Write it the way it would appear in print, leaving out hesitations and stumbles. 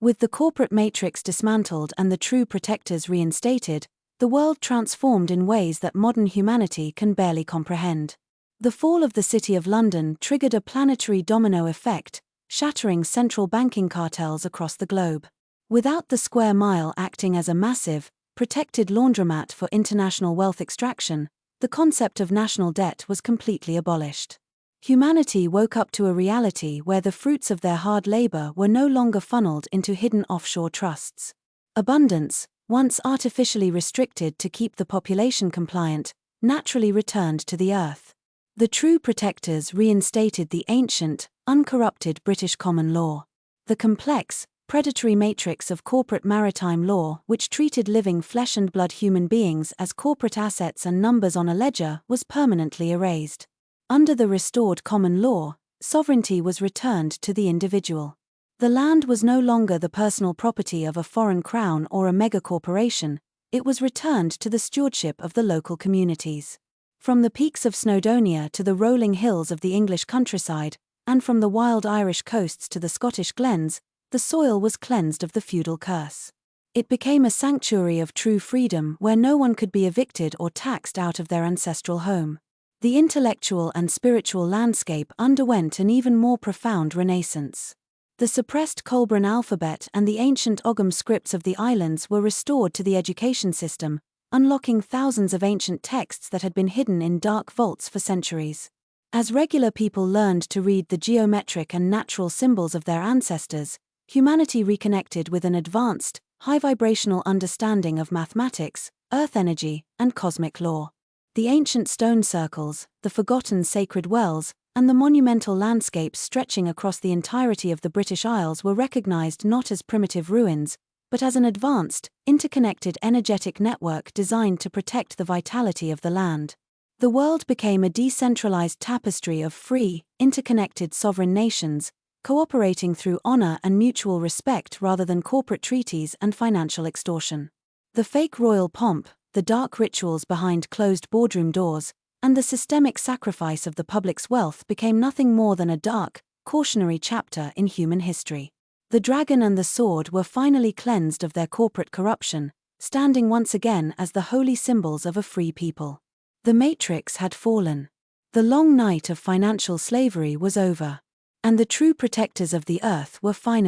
With the corporate matrix dismantled and the true protectors reinstated, the world transformed in ways that modern humanity can barely comprehend. The fall of the City of London triggered a planetary domino effect, shattering central banking cartels across the globe. Without the square mile acting as a massive, protected laundromat for international wealth extraction, the concept of national debt was completely abolished. Humanity woke up to a reality where the fruits of their hard labor were no longer funneled into hidden offshore trusts. Abundance, once artificially restricted to keep the population compliant, naturally returned to the earth. The true protectors reinstated the ancient, uncorrupted British common law. The complex, predatory matrix of corporate maritime law, which treated living flesh and blood human beings as corporate assets and numbers on a ledger, was permanently erased. Under the restored common law, sovereignty was returned to the individual. The land was no longer the personal property of a foreign crown or a megacorporation, it was returned to the stewardship of the local communities. From the peaks of Snowdonia to the rolling hills of the English countryside, and from the wild Irish coasts to the Scottish glens, the soil was cleansed of the feudal curse. It became a sanctuary of true freedom where no one could be evicted or taxed out of their ancestral home. The intellectual and spiritual landscape underwent an even more profound renaissance. The suppressed Kolbran alphabet and the ancient Ogham scripts of the islands were restored to the education system, unlocking thousands of ancient texts that had been hidden in dark vaults for centuries. As regular people learned to read the geometric and natural symbols of their ancestors, humanity reconnected with an advanced, high-vibrational understanding of mathematics, earth energy, and cosmic law. The ancient stone circles, the forgotten sacred wells, and the monumental landscapes stretching across the entirety of the British Isles were recognized not as primitive ruins, but as an advanced, interconnected energetic network designed to protect the vitality of the land. The world became a decentralized tapestry of free, interconnected sovereign nations, cooperating through honor and mutual respect rather than corporate treaties and financial extortion. The fake royal pomp, the dark rituals behind closed boardroom doors, and the systemic sacrifice of the public's wealth became nothing more than a dark, cautionary chapter in human history. The dragon and the sword were finally cleansed of their corporate corruption, standing once again as the holy symbols of a free people. The matrix had fallen. The long night of financial slavery was over. And the true protectors of the earth were finally